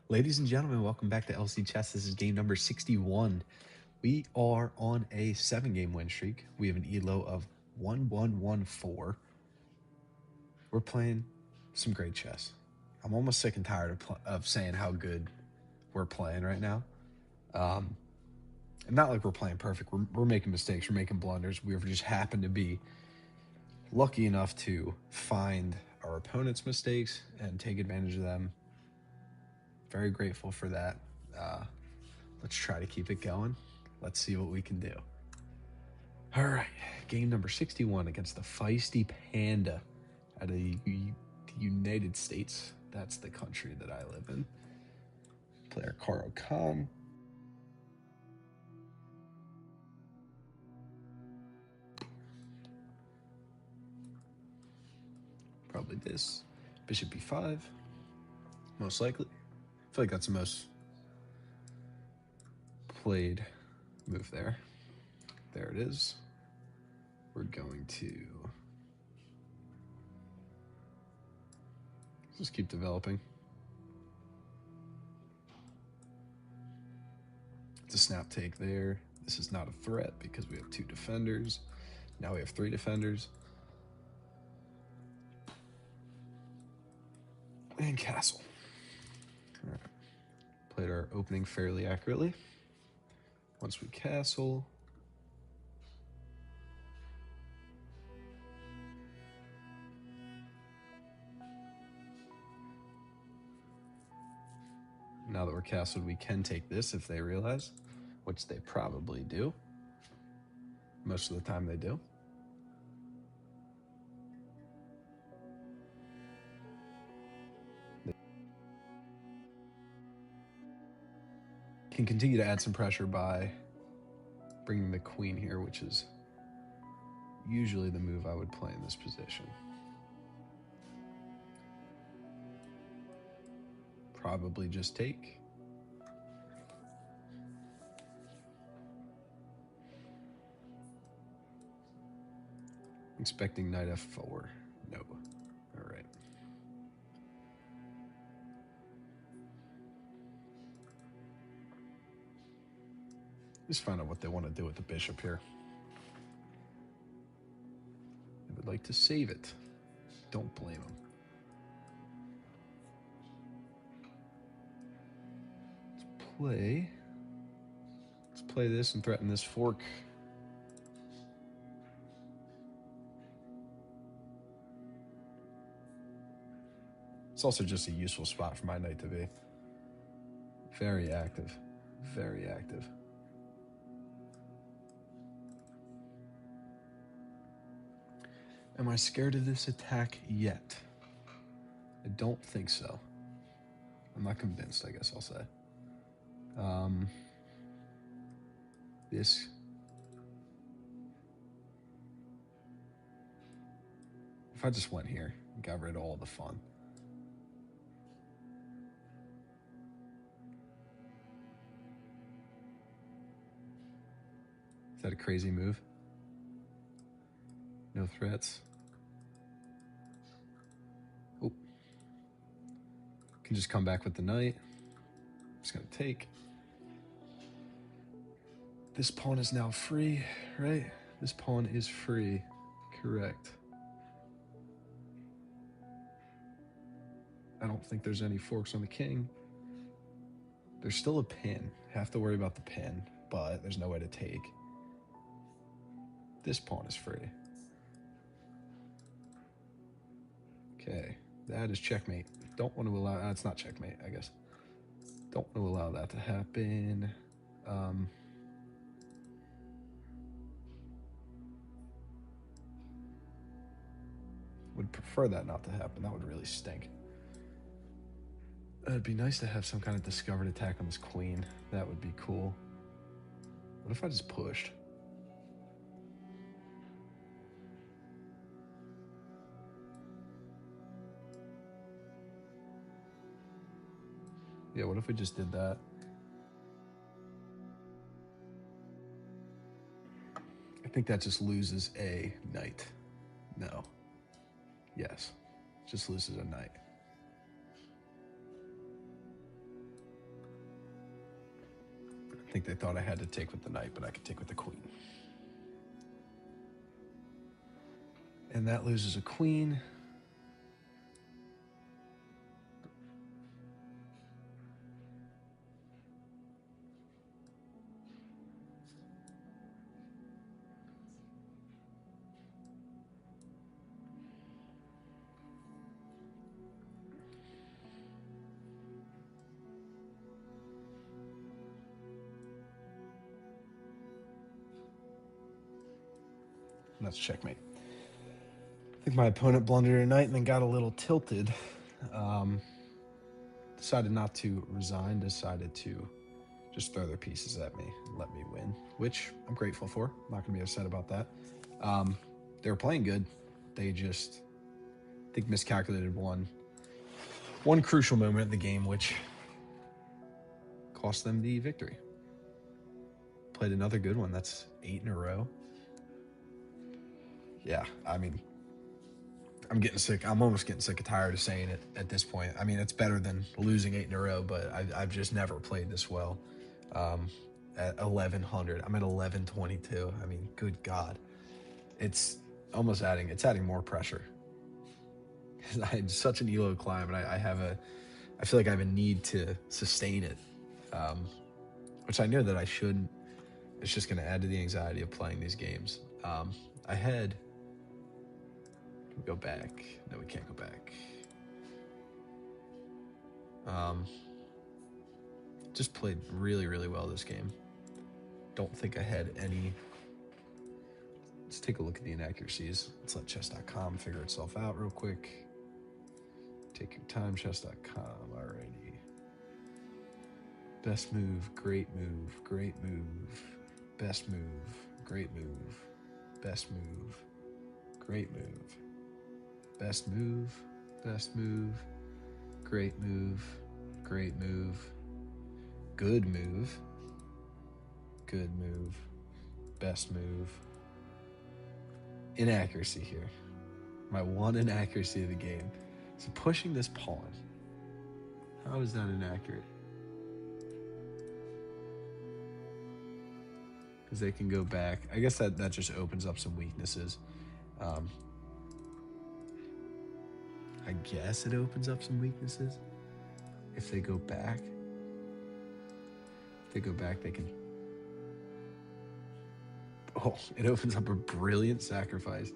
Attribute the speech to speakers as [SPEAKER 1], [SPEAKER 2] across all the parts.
[SPEAKER 1] Ladies and gentlemen, welcome back to LC Chess. This is game number 61. We are on a 7-game win streak. We have an ELO of 1114. We're playing some great chess. I'm almost sick and tired of saying how good we're playing right now. And not like we're playing perfect. We're making mistakes. We're making blunders. We just happen to be lucky enough to find our opponent's mistakes and take advantage of them. Very grateful for that. Let's try to keep it going. Let's see what we can do. All right, game number 61 against the feisty Panda out of the United States. That's the country that I live in. Player Carlson. Probably this. Bishop b5, most likely. I feel like that's the most played move there. There it is. We're going to just keep developing. It's a snap take there. This is not a threat because we have 2 defenders. Now we have 3 defenders. And castle. All right. Played our opening fairly accurately. Once we castle, now that we're castled, we can take this if they realize, which they probably do. Most of the time they do. Can continue to add some pressure by bringing the queen here, which is usually the move I would play in this position. Probably just take. Expecting knight f4. No. All right. Just find out what they want to do with the bishop here. They would like to save it. Don't blame them. Let's play this and threaten this fork. It's also just a useful spot for my knight to be. Very active. Very active. Am I scared of this attack yet? I don't think so. I'm not convinced, I guess I'll say. This. If I just went here and got rid of all the fun. Is that a crazy move? No threats. Oh. Can just come back with the knight. Just gonna take. This pawn is now free, right? This pawn is free. Correct. I don't think there's any forks on the king. There's still a pin. Have to worry about the pin, but there's no way to take. This pawn is free. Okay, that is checkmate. Don't want to allow, it's not checkmate, I guess. Don't want to allow that to happen. Would prefer that not to happen. That would really stink. It'd be nice to have some kind of discovered attack on this queen. That would be cool. What if I just pushed? Yeah, what if we just did that? I think that just loses a knight. No. Yes. Just loses a knight. think they thought I had to take with the knight, but I could take with the queen. And that loses a queen. And that's checkmate. I think my opponent blundered a knight and then got a little tilted. Decided not to resign, decided to just throw their pieces at me and let me win, which I'm grateful for. I'm not going to be upset about that. They were playing good. They just, I think, miscalculated one crucial moment in the game, which cost them the victory. Played another good one. That's 8 in a row. Yeah, I mean, I'm getting sick. I'm almost getting sick and tired of saying it at this point. I mean, it's better than losing 8 in a row, but I've just never played this well. At 1100, I'm at 1122. I mean, good God, it's almost adding more pressure. I had such an elo climb, and I feel like I have a need to sustain it, which I know that I shouldn't. It's just going to add to the anxiety of playing these games. I had. Can we go back? No, we can't go back. Just played really, really well this game. Don't think I had any. Let's take a look at the inaccuracies. Let's let chess.com figure itself out real quick. Take your time, chess.com. Alrighty. Best move, great move, great move. Best move, great move. Best move, great move. Best move, best move. Great move, great move. Good move, good move. Best move. Inaccuracy here. My one inaccuracy of the game. So pushing this pawn. How is that inaccurate? Because they can go back. I guess that just opens up some weaknesses. I guess it opens up some weaknesses. If they go back. If they go back, they can... Oh, it opens up a brilliant sacrifice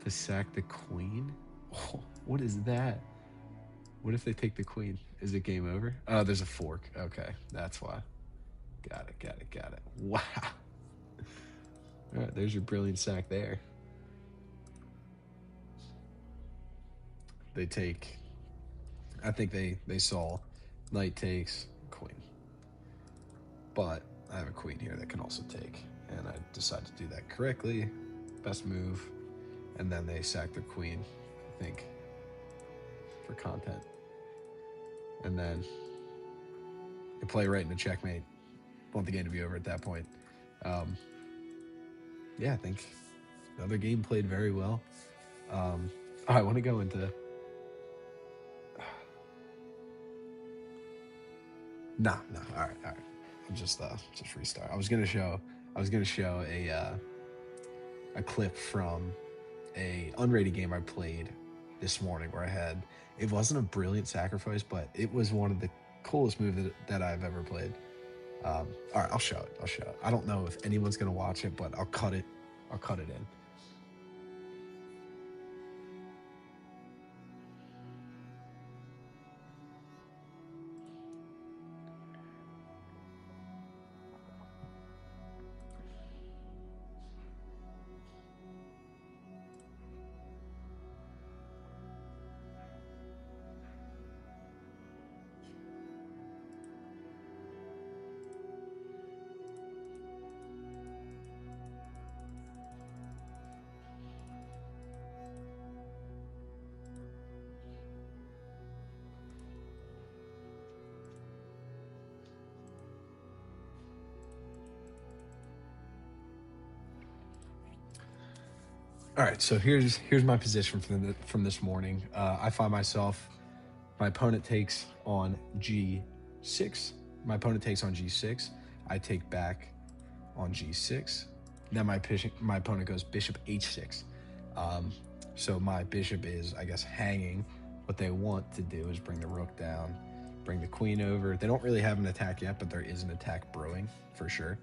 [SPEAKER 1] to sack the queen. Oh, what is that? What if they take the queen? Is it game over? Oh, there's a fork. Okay, that's why. Got it. Wow. All right, there's your brilliant sack there. They take... I think they saw knight takes, queen. But I have a queen here that can also take. And I decided to do that correctly. Best move. And then they sack their queen, I think, for content. And then they play right into checkmate. Want the game to be over at that point. Yeah, I think another game played very well. I want to go into... No. All right. I'll just restart. I was gonna show a clip from a unrated game I played this morning where it wasn't a brilliant sacrifice, but it was one of the coolest moves that I've ever played. All right, I'll show it. I don't know if anyone's gonna watch it, but I'll cut it in. All right, so here's my position from this morning. I find myself, my opponent takes on G6. My opponent takes on G6. I take back on g6. Then my opponent goes bishop h6. So my bishop is, I guess, hanging. What they want to do is bring the rook down, bring the queen over. They don't really have an attack yet, but there is an attack brewing for sure.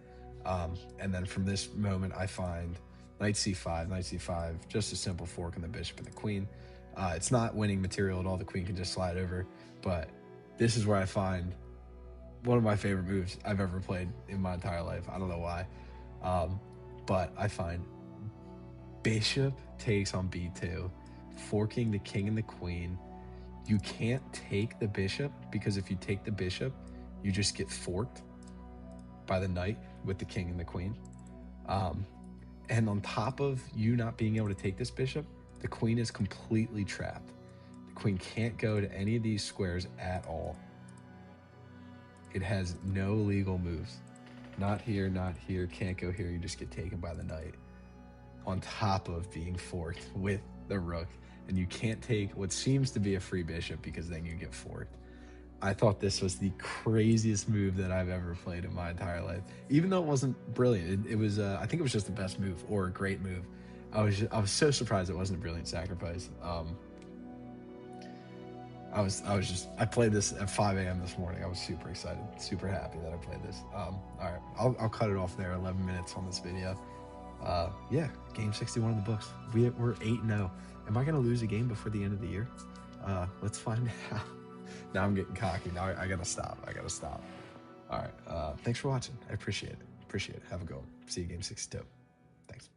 [SPEAKER 1] And then from this moment, I find knight c5, just a simple fork on the bishop and the queen. It's not winning material at all. The queen can just slide over, but this is where I find one of my favorite moves I've ever played in my entire life. I don't know why, but I find bishop takes on b2, forking the king and the queen. You can't take the bishop, because if you take the bishop, you just get forked by the knight with the king and the queen. And on top of you not being able to take this bishop, the queen is completely trapped. The queen can't go to any of these squares at all. It has no legal moves. Not here, can't go here. You just get taken by the knight. On top of being forked with the rook. And you can't take what seems to be a free bishop, because then you get forked. I thought this was the craziest move that I've ever played in my entire life. Even though it wasn't brilliant, it was. I think it was just the best move, or a great move. I was so surprised it wasn't a brilliant sacrifice. I played this at 5 a.m. this morning. I was super excited, super happy that I played this. All right, I'll cut it off there. 11 minutes on this video. Yeah, game 61 in the books. We're 8-0. Am I gonna lose a game before the end of the year? Let's find out. Now I'm getting cocky. Now I gotta stop. All right. Thanks for watching. I appreciate it. Have a good one. See you game 62. Thanks.